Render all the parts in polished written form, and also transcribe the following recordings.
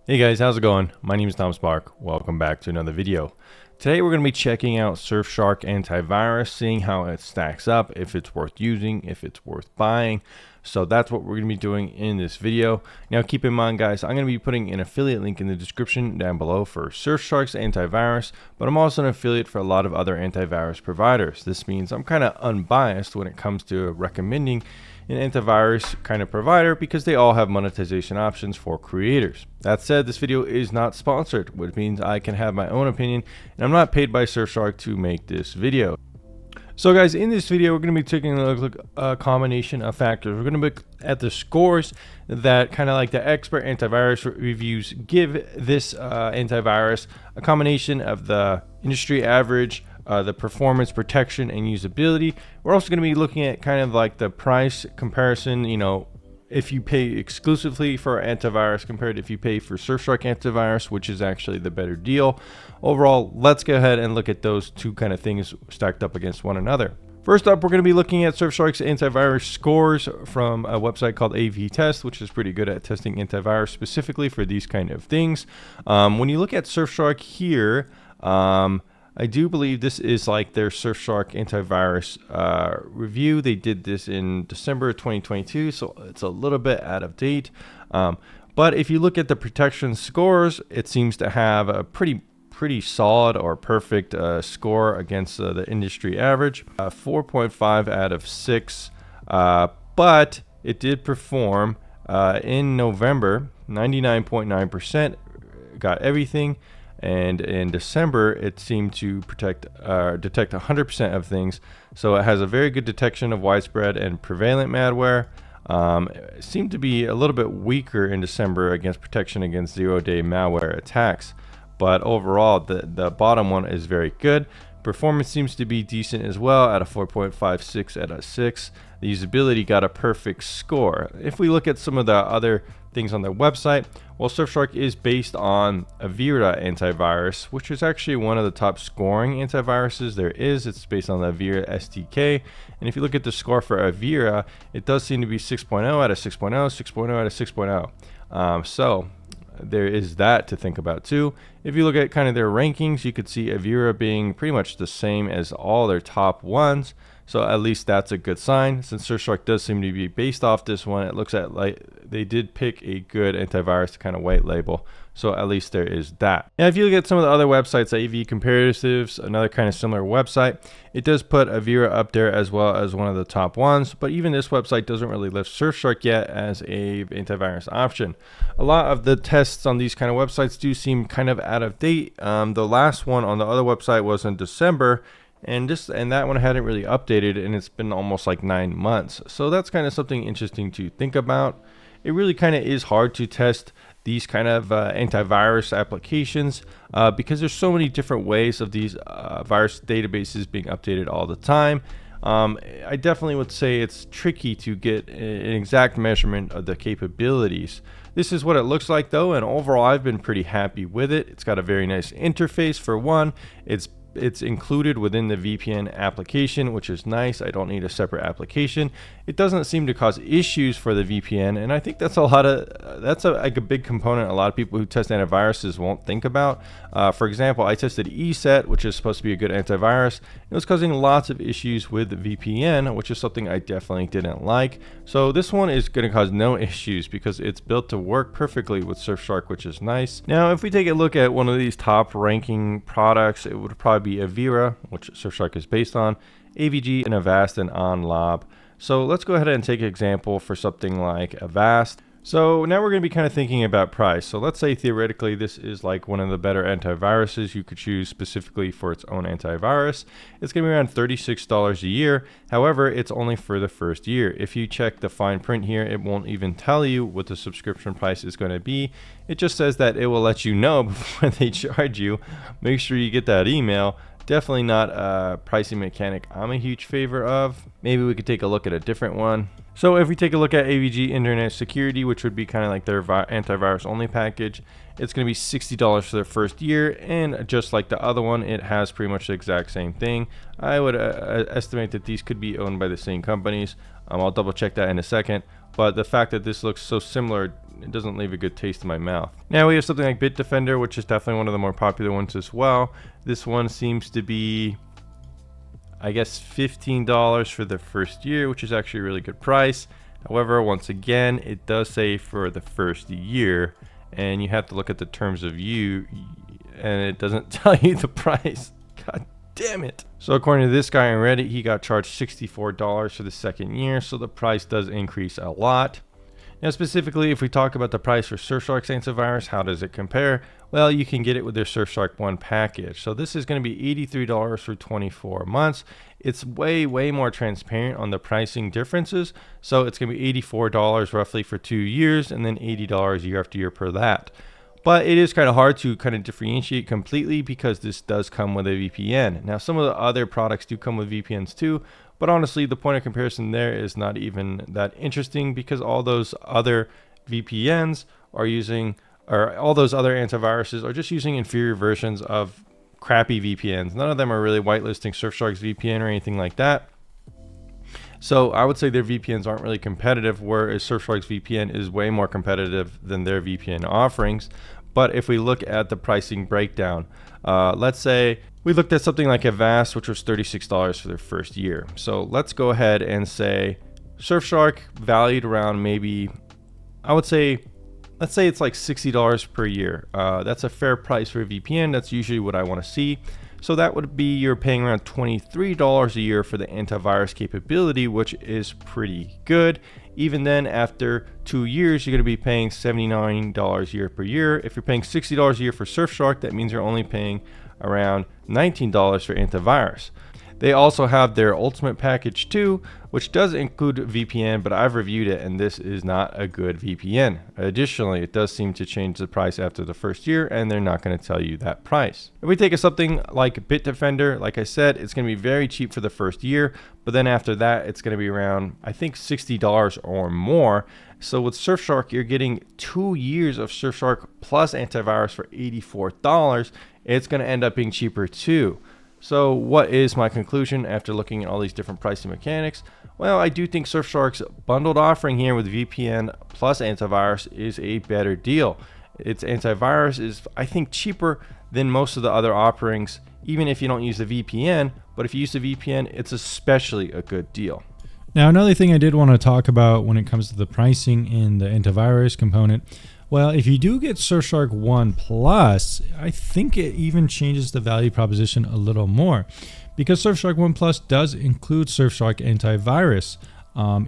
Hey guys, how's it going? My name is Tom Spark. Welcome back to another video. Today we're going to be checking out Surfshark Antivirus, seeing how it stacks up, if it's worth using, if it's worth buying. So that's what we're going to be doing in this video. Now keep in mind guys, I'm going to be putting an affiliate link in the description down below for Surfshark's Antivirus, but I'm also an affiliate for a lot of other antivirus providers. This means I'm kind of unbiased when it comes to recommending an antivirus kind of provider because they all have monetization options for creators. That said, this video is not sponsored, which means I can have my own opinion, and I'm not paid by Surfshark to make this video. So guys, in this video, we're going to be taking a look at a combination of factors. We're going to look at the scores that kind of like the expert antivirus reviews give this antivirus, a combination of the industry average, the performance, protection, and usability. We're also going to be looking at kind of like the price comparison, if you pay exclusively for antivirus compared to if you pay for Surfshark Antivirus, which is actually the better deal. Overall, let's go ahead and look at those two kind of things stacked up against one another. First up, we're going to be looking at Surfshark's antivirus scores from a website called AV-Test, which is pretty good at testing antivirus specifically for these kind of things. When you look at Surfshark here, I do believe this is like their Surfshark Antivirus review. They did this in December 2022, so it's a little bit out of date. But if you look at the protection scores, it seems to have a pretty solid or perfect score against the industry average, 4.5 out of 6. But it did perform in November, 99.9%, got everything. And in December, it seemed to detect 100% of things. So it has a very good detection of widespread and prevalent malware. It seemed to be a little bit weaker in December against protection against zero-day malware attacks. But overall, the bottom one is very good. Performance seems to be decent as well at a 4.56 out of 6. The usability got a perfect score. If we look at some of the other things on their website, well, Surfshark is based on Avira antivirus, which is actually one of the top scoring antiviruses there is. It's based on the Avira SDK. And if you look at the score for Avira, it does seem to be 6.0 out of 6.0, 6.0 out of 6.0. So there is that to think about too. If you look at kind of their rankings, you could see Avira being pretty much the same as all their top ones. So at least that's a good sign. Since Surfshark does seem to be based off this one, it looks at like they did pick a good antivirus to kind of white label. So at least there is that. Now, if you look at some of the other websites, AV Comparatives, another kind of similar website, it does put Avira up there as well as one of the top ones. But even this website doesn't really lift Surfshark yet as a antivirus option. A lot of the tests on these kind of websites do seem kind of out of date. The last one on the other website was in December. And that one hadn't really updated, and it's been almost like 9 months. So that's kind of something interesting to think about. It really kind of is hard to test these kind of antivirus applications because there's so many different ways of these virus databases being updated all the time. I definitely would say it's tricky to get an exact measurement of the capabilities. This is what it looks like though, and overall I've been pretty happy with it. It's got a very nice interface for one. It's included within the VPN application, which is nice. I don't need a separate application. It doesn't seem to cause issues for the VPN, and I think that's like a big component a lot of people who test antiviruses won't think about. For example, I tested ESET, which is supposed to be a good antivirus. It was causing lots of issues with the VPN, which is something I definitely didn't like. So this one is going to cause no issues because it's built to work perfectly with Surfshark, which is nice. Now, if we take a look at one of these top ranking products, it would probably be Avira, which Surfshark is based on, AVG, and Avast, and OnLab. So let's go ahead and take an example for something like Avast. So now we're going to be kind of thinking about price. So let's say theoretically this is like one of the better antiviruses you could choose specifically for its own antivirus. It's going to be around $36 a year. However, it's only for the first year. If you check the fine print here, it won't even tell you what the subscription price is going to be. It just says that it will let you know before they charge you. Make sure you get that email. Definitely not a pricing mechanic I'm a huge favor of. Maybe we could take a look at a different one. So if we take a look at AVG Internet Security, which would be kind of like their antivirus only package, it's going to be $60 for their first year, and just like the other one, it has pretty much the exact same thing. I would estimate that these could be owned by the same companies. I'll double check that in a second, but the fact that this looks so similar, it doesn't leave a good taste in my mouth. Now we have something like Bitdefender, which is definitely one of the more popular ones as well. This one seems to be, I guess, $15 for the first year, which is actually a really good price. However, once again, it does say for the first year, and you have to look at the terms of use, and it doesn't tell you the price. God damn it. So according to this guy on Reddit, he got charged $64 for the second year, so the price does increase a lot. Now specifically, if we talk about the price for Surfshark's antivirus, how does it compare? Well, you can get it with their Surfshark One package. So this is going to be $83 for 24 months. It's way more transparent on the pricing differences. So it's going to be $84 roughly for 2 years, and then $80 year after year per that. But it is kind of hard to kind of differentiate completely because this does come with a VPN. Now some of the other products do come with VPNs too, but honestly the point of comparison there is not even that interesting because all those other VPNs are using, or all those other antiviruses are just using inferior versions of crappy VPNs. None of them are really whitelisting Surfshark's VPN or anything like that. So I would say their VPNs aren't really competitive, whereas Surfshark's VPN is way more competitive than their VPN offerings. But if we look at the pricing breakdown, let's say we looked at something like Avast, which was $36 for their first year. So let's go ahead and say Surfshark valued around maybe, I would say, let's say it's like $60 per year. That's a fair price for a VPN. That's usually what I want to see. So that would be, you're paying around $23 a year for the antivirus capability, which is pretty good. Even then, after 2 years, you're going to be paying $79 year per year. If you're paying $60 a year for Surfshark, that means you're only paying around $19 for antivirus. They also have their ultimate package too, which does include VPN, but I've reviewed it and this is not a good VPN. Additionally, it does seem to change the price after the first year, and they're not going to tell you that price. If we take something like Bitdefender, like I said, it's going to be very cheap for the first year, but then after that, it's going to be around, I think, $60 or more. So with Surfshark, you're getting 2 years of Surfshark plus antivirus for $84. It's going to end up being cheaper too. So what is my conclusion after looking at all these different pricing mechanics? Well, I do think Surfshark's bundled offering here with VPN plus antivirus is a better deal. Its antivirus is, I think, cheaper than most of the other offerings, even if you don't use the VPN. But if you use the VPN, it's especially a good deal. Now, another thing I did want to talk about when it comes to the pricing in the antivirus component, well, if you do get Surfshark One Plus, I think it even changes the value proposition a little more, because Surfshark One Plus does include Surfshark Antivirus.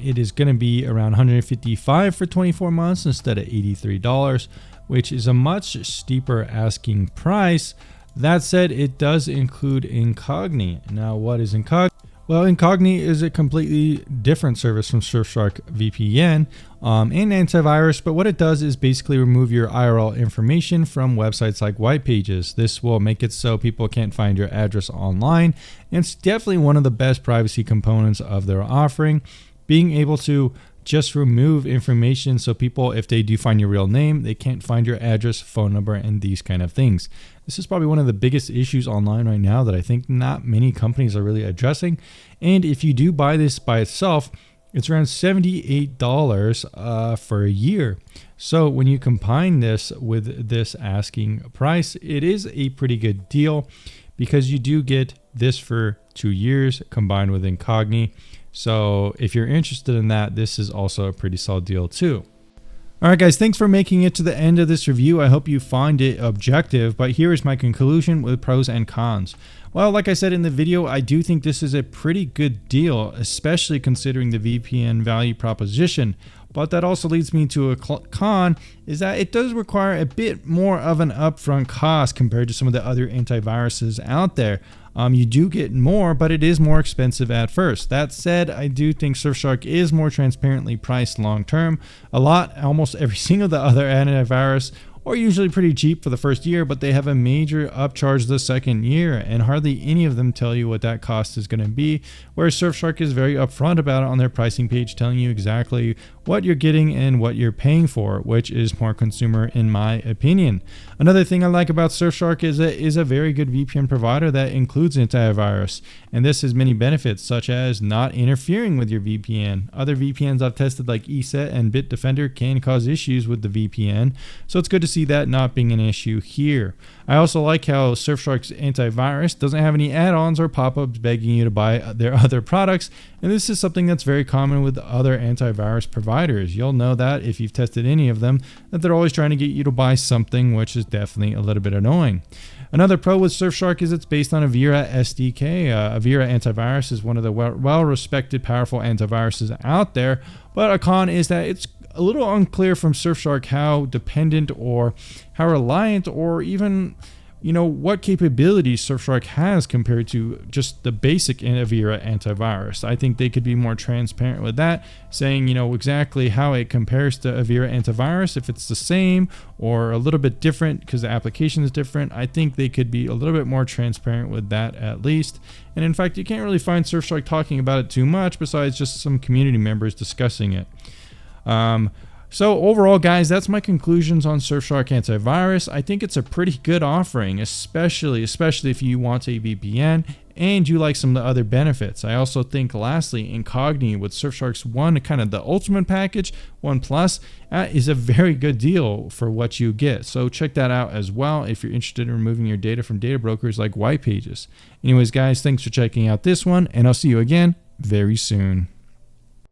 It is going to be around $155 for 24 months instead of $83, which is a much steeper asking price. That said, it does include Incogni. Now, what is Incogni? Well, Incogni is a completely different service from Surfshark VPN and antivirus, but what it does is basically remove your IRL information from websites like white pages. This will make it so people can't find your address online, and it's definitely one of the best privacy components of their offering, being able to just remove information so people, if they do find your real name, they can't find your address, phone number, and these kind of things. This is probably one of the biggest issues online right now that I think not many companies are really addressing. And if you do buy this by itself, it's around $78 for a year. So when you combine this with this asking price, it is a pretty good deal because you do get this for 2 years combined with Incogni. So if you're interested in that, this is also a pretty solid deal too. All right, guys, thanks for making it to the end of this review. I hope you find it objective, but here is my conclusion with pros and cons. Well, like I said in the video, I do think this is a pretty good deal, especially considering the VPN value proposition. But that also leads me to a con, is that it does require a bit more of an upfront cost compared to some of the other antiviruses out there. You do get more, but it is more expensive at first. That said, I do think Surfshark is more transparently priced long term. Almost every single the other antivirus are usually pretty cheap for the first year, but they have a major upcharge the second year, and hardly any of them tell you what that cost is going to be, whereas Surfshark is very upfront about it on their pricing page, telling you exactly what you're getting and what you're paying for, which is more consumer in my opinion. Another thing I like about Surfshark is it is a very good VPN provider that includes antivirus, and this has many benefits such as not interfering with your VPN. Other VPNs I've tested like ESET and Bitdefender can cause issues with the VPN, so it's good to see that not being an issue here. I also like how Surfshark's antivirus doesn't have any add-ons or pop-ups begging you to buy their other products, and this is something that's very common with other antivirus providers. You'll know that if you've tested any of them, that they're always trying to get you to buy something, which is definitely a little bit annoying. Another pro with Surfshark is it's based on Avira SDK. Avira Antivirus is one of the well-respected, powerful antiviruses out there, but a con is that it's a little unclear from Surfshark how dependent or how reliant or even what capabilities Surfshark has compared to just the basic Avira antivirus. I think they could be more transparent with that, saying exactly how it compares to Avira antivirus, if it's the same or a little bit different because the application is different. I think they could be a little bit more transparent with that at least. And in fact, you can't really find Surfshark talking about it too much besides just some community members discussing it. So overall, guys, that's my conclusions on Surfshark Antivirus. I think it's a pretty good offering, especially if you want a VPN and you like some of the other benefits. I also think, lastly, Incogni with Surfshark's One, kind of the ultimate package, One Plus, is a very good deal for what you get. So check that out as well if you're interested in removing your data from data brokers like White Pages. Anyways, guys, thanks for checking out this one, and I'll see you again very soon.